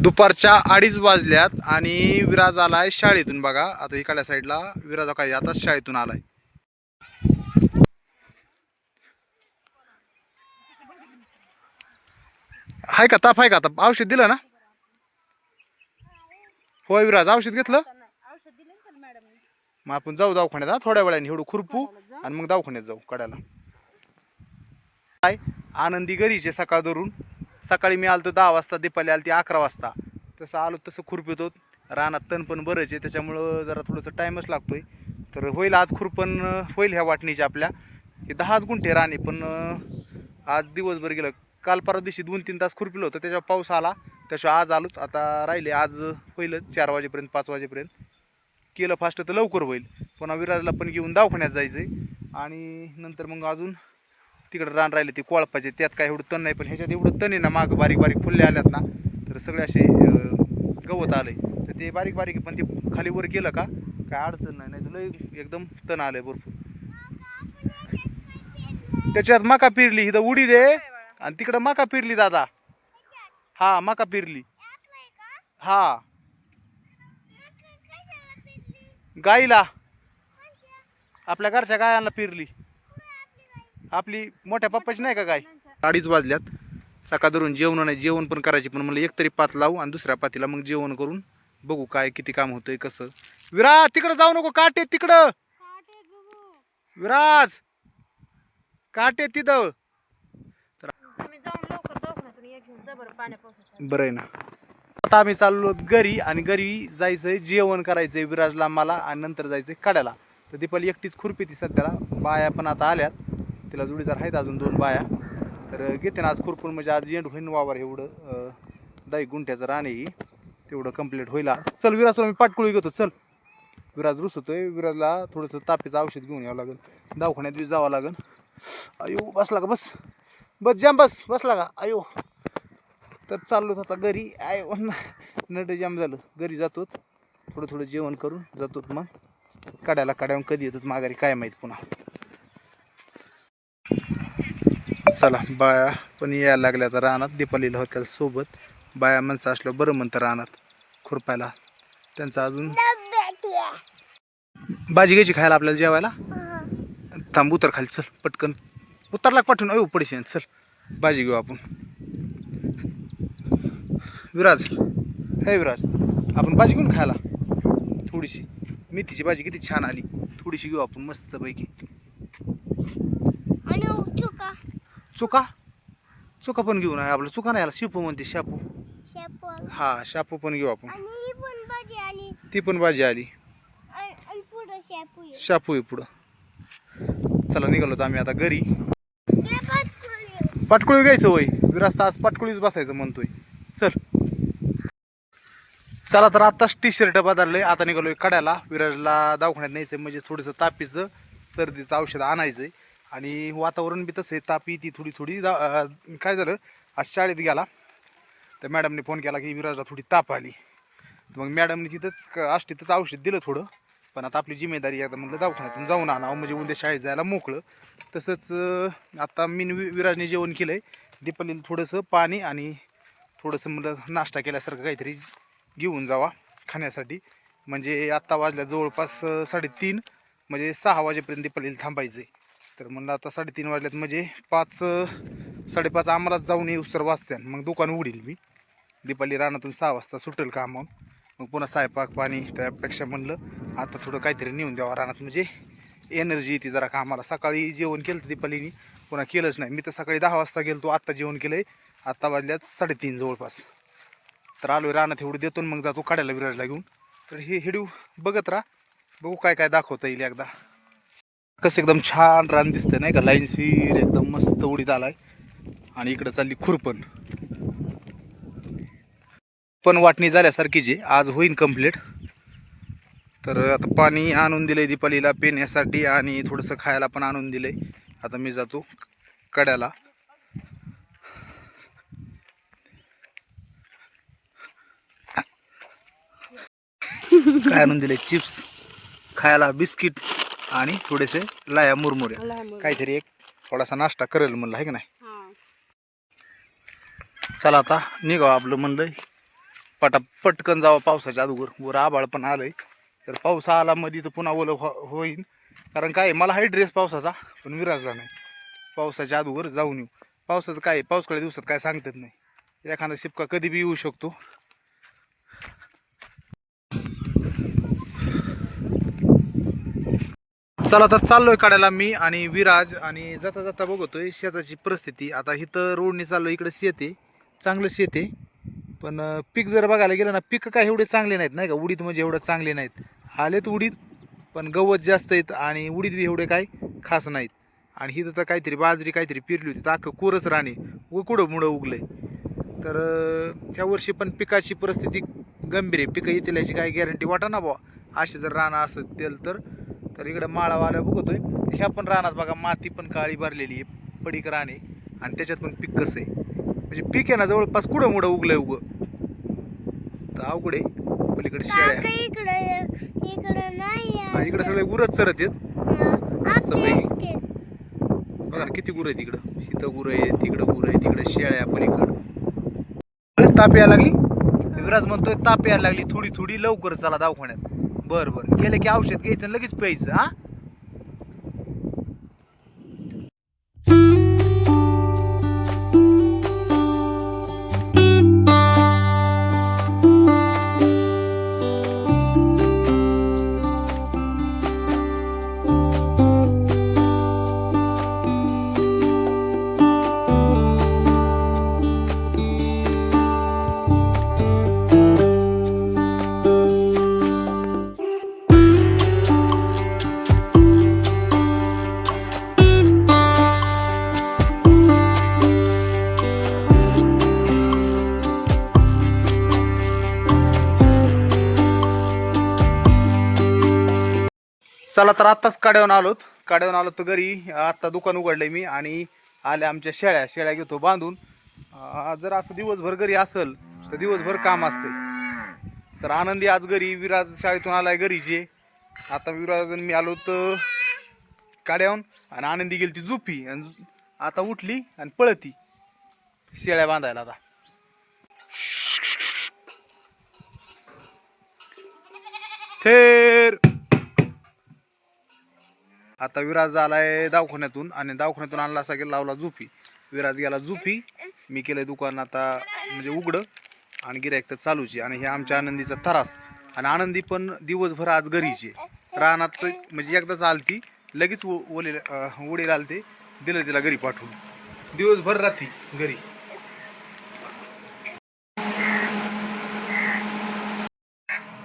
दुपारच्या 2:30 वाजल्यात आणि विराज आलाय शाळेतून. बघा आता इकडल्या साईडला विराज काय आता शाळेतून आलाय. हाय का ताप आहे का? आता औषध दिलं ना? होय विराज औषध घेतलं. मग आपण जाऊ दवाखान्यात थोड्या वेळाने. एवढं खुरपू आणि मग दवाखान्यात जाऊ कड्याला. काय आनंदी घरीचे सकाळ धरून. सकाळी मी आलतो 10 वाजता, दीपाली आली ती 11 वाजता. तसं आलो तसं खुरपितो. रानात तण पण बरंच आहे त्याच्यामुळं जरा थोडंसं टाईमच लागतोय. तर होईल आज खुरपण होईल ह्या वाटणीच्या आपल्या. हे 10 गुंठे रान आहे पण आज दिवसभर गेलं. काल परवा दिवशी 2-3 तास खुरपिलं होतं त्याच्यावर पाऊस आला. त्याशिवाय आज आलोच. आता राहिले आज होईलच 4 वाजेपर्यंत 5 वाजेपर्यंत. केलं फास्ट तर लवकर होईल. पुन्हा विराजला पण घेऊन दवाखान्यात जायचं आहे आणि नंतर मग अजून तिकडं रान राहिले ते कोळपाचे. त्यात काय एवढं तण नाही पण ह्याच्यात एवढं तण आहे ना. मागं बारीक बारीक फुल्ले आल्यात ना तर सगळे असे गवत आलंय. तर ते बारीक बारीक पण ते खाली वर गेलं का काय अडचण नाही. नाही तुला एकदम तण आलंय भरपूर. त्याच्यात मका पेरली. इथं उडी दे आणि तिकडं मका पेरली दादा. हा मका पेरली. हा गाईला आपल्या घरच्या गायांना पेरली. आपली मोठ्या पप्पाची नाही का गाय. 2:30 वाजल्यात. सकाळ धरून जेवण नाही. जेवण पण करायची पण म्हणलं एक तरी पात लावू आणि दुसऱ्या पातीला मग जेवण करून बघू काय किती काम होतंय कसं. विराज तिकडं जाऊ नको. काटे तिकडं. विराज काटे तिथं. बरं आहे ना. आता आम्ही चाललो घरी आणि घरी जायचंय जेवण करायचंय विराजला मला आणि नंतर जायचंय कड्याला. तर दीपाली एकटीच खुरपी ती सध्याला. बाया पण आता आल्यात. तिला जोडीदार आहेत अजून 2 बाया. तर घेते ना आज खुरपून म्हणजे आज एंड होईन वावर. एवढं 10 गुंठ्याचं रान आहे तेवढं कंप्लीट होईल आज. चल विराज मी पाटकुळी घेतो. चल विराज रुसतोय. विराजला थोडंसं तापीचं औषध घेऊन यावं लागेल. दवाखान्यात बी जावं लागेल. अयो बसला का? बस बस जाम बस. बसला का? अयो. तर चाललो आता घरी. आयो नट जाम झालं. घरी जातो थोडं थोडं जेवण करून जातो. मग कड्यावर कधी येतो माघारी काय माहीत पुन्हा. चला बाया पण यायला लागल्या तर रानात. दीपालीला होत्या सोबत. बाया माणसं असलं बरं म्हणतं रानात खुरपायला. त्यांचं अजून भाजी घ्यायची खायला आपल्याला जेवायला. थांब उतर खाली. चल पटकन उतरला पाठवून. अयो पडशीन. चल भाजी घेऊ आपण. विराज हे विराज आपण भाजी घेऊन खायला थोडीशी. मेथीची भाजी किती छान आली. थोडीशी घेऊ आपण मस्त पैकी. चुका चुका पण घेऊन आहे आपलं. चुका नाही आला शेपू म्हणते. शापू. हा शापू पण घेऊ आपण. ती पण भाजी आली. शापू आहे पुढं. चला निघालो तर आम्ही आता घरी. पाटकुळी घ्यायचं होय. विराज आज पाटकुळीच बसायचं म्हणतोय. चल चला तर आत्ताच टी-शर्ट बदललंय. आता निघालोय कड्याला. विराजला दवाखान्यात न्यायचंय म्हणजे थोडंसं तापीचं सर्दीचं औषध आणायचंय. आणि वातावरण बी तसं आहे. तापी ती थोडी थोडी. काय झालं आज शाळेत गेला तर मॅडमने फोन केला की विराजला थोडी ताप आली. तर मग मॅडमने तिथंच आष्टीतच औषध दिलं थोडं. पण आता आपली जिम्मेदारी एकदा म्हटलं दवाखान्यातून जाऊन आणावं म्हणजे उद्या शाळेत जायला मोकळं. तसंच आता मी विराजने जेवण केलं आहे. दीपालीला थोडंसं पाणी आणि थोडंसं मला नाश्ता केल्यासारखं काहीतरी घेऊन जावा खाण्यासाठी. म्हणजे आत्ता वाजल्या जवळपास 3:30 म्हणजे 6 वाजेपर्यंत दीपालीला थांबायचं आहे. तर म्हणलं आता 3:30 वाजल्यात म्हणजे 5 साडेपाच आम्हालाच जाऊन येऊस तर वाजत्यान. मग दुकान उघडील मी. दीपाली रानातून 6 वाजता सुटेल कामावून. मग पुन्हा स्वयंपाक पाणी. त्यापेक्षा म्हणलं आता थोडं काहीतरी नेऊन द्यावं रानात म्हणजे एनर्जी येते जरा कामाला. सकाळी जेवण केलं तर दीपालीने पुन्हा केलंच नाही. मी तर सकाळी 10 वाजता गेलो. आत्ता जेवण केलं आहे. आत्ता वाजल्यात 3:30 जवळपास. तर आलो रानात एवढं देतो मग जातो काढायला विराजला घेऊन. तर हे हिडू बघत राहा. बघू काय काय दाखवता येईल एकदा. कसं एकदम छान रान दिसतंय नाही का. लाईनशीर एकदम मस्त उडीत आलाय. आणि इकडं चालली खुरपण. पण वाटणी झाल्यासारखी जे आज होईन कंप्लीट. तर आता पाणी आणून दिलंय दीपालीला पिण्यासाठी आणि थोडंसं खायला पण आणून दिलंय. आता मी जातो कड्याला. काय आणून दिले? चिप्स खायला, बिस्किट आणि थोडेसे लाया मुरमुऱ्या. काहीतरी एक थोडासा नाश्ता करेल म्हणलं आहे की नाही. चला आता निघावं आपलं म्हणलं पटकन जावं पावसाच्या अगोदर. वर आभाळ पण आलंय, तर पाऊस आला मध्ये तर पुन्हा ओलं होईल. कारण काय मला हाय ड्रेस पावसाचा, पण विराजला नाही. पावसाच्या अगोदर जाऊन येऊ. पावसाचं काय पावसाळ्या दिवसात काय सांगतात नाही, एखादा शिपका कधी बी येऊ शकतो. चला तर चाललोय काढायला मी आणि विराज. आणि जाता जाता बघतोय शेताची परिस्थिती. आता इथं रोडने चाललो, इकडे शेत आहे, चांगलं शेत आहे. पण पीक जर बघायला गेलं ना, पीक काय एवढे चांगले नाहीत नाही का. उडीद म्हणजे एवढं चांगले नाहीत, आलेत उडीद पण गवत जास्त आहेत आणि उडीद बी एवढे काय खास नाहीत. आणि इथं तर काहीतरी बाजरी काहीतरी पेरली होती, तर अख्खं कोरच राणे कुडं मुडं उगलंय. तर ह्या वर्षी पण पिकाची परिस्थिती गंभीर आहे. पिकं येतील याची काही गॅरंटी वाटा ना बुवा. असे जर रानं असेल तर इकडं माळावाल्या बघतोय, ह्या पण रानात बघा माती पण काळी भरलेली आहे, पडीक राणे. आणि त्याच्यात पण पीक कसं आहे, म्हणजे पीक आहे ना जवळपास कुठं मुडं उगलंय तर अवघड आहे. पलीकडे शेळ्या, इकडे सगळे गुरच चरत आहेत मस्त पैकी. बघा ना किती गुरं आहेत इकडं. इथं गुरं आहे, तिकडं गुरं आहे, तिकडे शेळ्या पलीकडं. ताप यायला लागली, विराज म्हणतोय ताप यायला लागली थोडी थोडी, लवकर चला दवाखान्यात. बरं बरं, गेलं की औषध घ्यायचं आणि लगेच प्यायचं. हा चला तर आत्ताच काड्यावरून आलो तर घरी. आत्ता दुकान उघडलंय मी आणि आल्या आमच्या शेळ्या घेतो बांधून. जर असं दिवसभर घरी असेल तर दिवसभर काम असते. तर आनंदी आज घरी, विराज शाळेतून आलाय घरीचे. आता विराज मी आलो तर काड्यावरून, आणि आनंदी गेली ती झोपी, आणि आता उठली आणि पळती शेळ्या बांधायला. आता थेर आता विराज आलाय दवाखान्यातून, आणि दवाखान्यातून आणला असा गेला लावला झोपी. विराज गेला झोपी, मी केलंय दुकान आता म्हणजे उघडं, आणि गिऱ्हाईक तर चालूच आहे. आणि हे आमच्या आनंदीचा त्रास. आणि आनंदी पण दिवसभर आज घरीचे, रानात म्हणजे एकदाच आलती, लगेच उडील आलते, दिलं तिला घरी पाठवून, दिवसभर राहती घरी.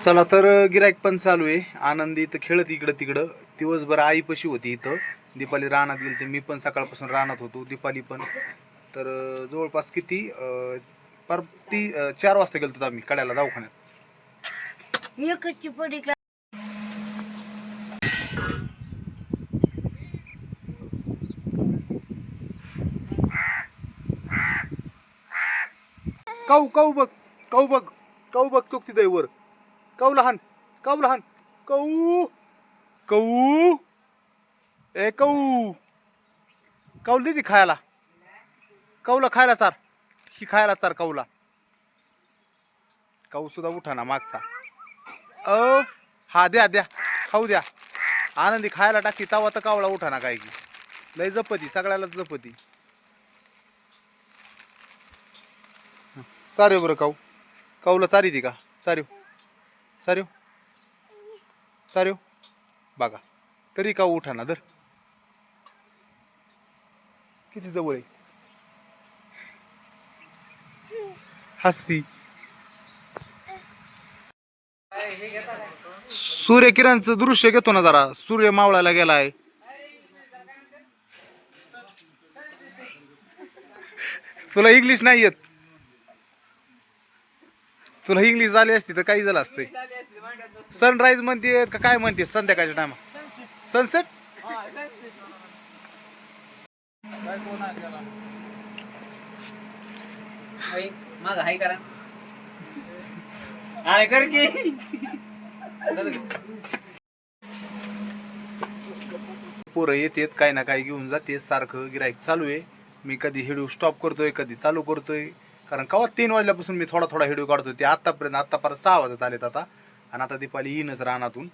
चला तर गिराईक पण चालू आहे. आनंदी इथं खेळत इकडं तिकडं, दिवसभर आईपाशी होती इथं. दीपाली रानात गेली, तर मी पण सकाळपासून रानात होतो, दीपाली पण. तर जवळपास किती पर ती 4 वाजता गेलो होतो आम्ही कड्याला दवाखान्यात. काऊ काऊ बघ, काऊ बघ, काऊ बघ तो तिथे वर. काऊ लहान, काऊ लहान, काऊ काऊ, ए काऊ, काऊ दे ती खायला, काऊला खायला चार, ही खायला चार काऊला. काऊ सुद्धा उठा ना मागचा. हा द्या द्या, खाऊ द्या. आनंदी खायला टाकी तवा तर कावळा उठा ना काय की. लय जपती, सगळ्यालाच जपती. चारेव बरं काऊ, काऊला चारी ती का, चारेव चारेव चारेव बघा, तरी काऊ उठा ना. धर, किती जवळ आहे, हसती. सूर्यकिरणचं दृश्य घेतो ना जरा, सूर्य मावळायला गेलाय. तुला इंग्लिश नाही येत, तुला इंग्लिश झाली असती तर काही झालं असतं. सनराईज म्हणते का काय म्हणते संध्याकाळच्या टायमा, सनसेट. माझा हाय करा, अरे कर की. पोरं येतेत काही ना काही घेऊन जाते, सारखं गिराईक चालू आहे. मी कधी व्हिडिओ स्टॉप करतोय, कधी चालू करतोय, कारण कवा 3 वाजल्यापासून मी थोडा थोडा व्हिडिओ काढतो ते आत्तापर्यंत, आत्ता परत 6 वाजत आलेत आता. आणि आता दीपाली येईनच रानातून.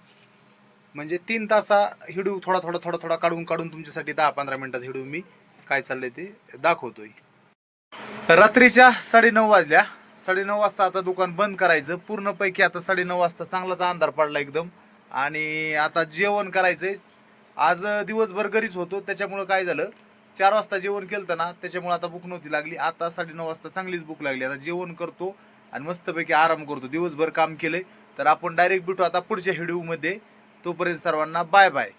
म्हणजे 3 तासा व्हिडिओ थोडा थोडा थोडा थोडा काढून काढून तुमच्यासाठी 10-15 मिनिटाचा व्हिडिओ मी काय चाललंय ते दाखवतोय. रात्रीच्या 9:30 वाजल्या. 9:30 वाजता आता दुकान बंद करायचं पूर्णपैकी. आता 9:30 वाजता चांगलाच अंधार पडला एकदम. आणि आता जेवण करायचंय. आज दिवसभर घरीच होतो त्याच्यामुळं काय झालं, 4 वाजता जेवण केलं ना, त्याच्यामुळे आता भूक नव्हती लागली. आता 9:30 वाजता चांगलीच भूक लागली. आता जेवण करतो आणि मस्तपैकी आराम करतो. दिवसभर काम केलंय. तर आपण डायरेक्ट भेटू आता पुढच्या व्हिडिओमध्ये. तोपर्यंत सर्वांना बाय बाय.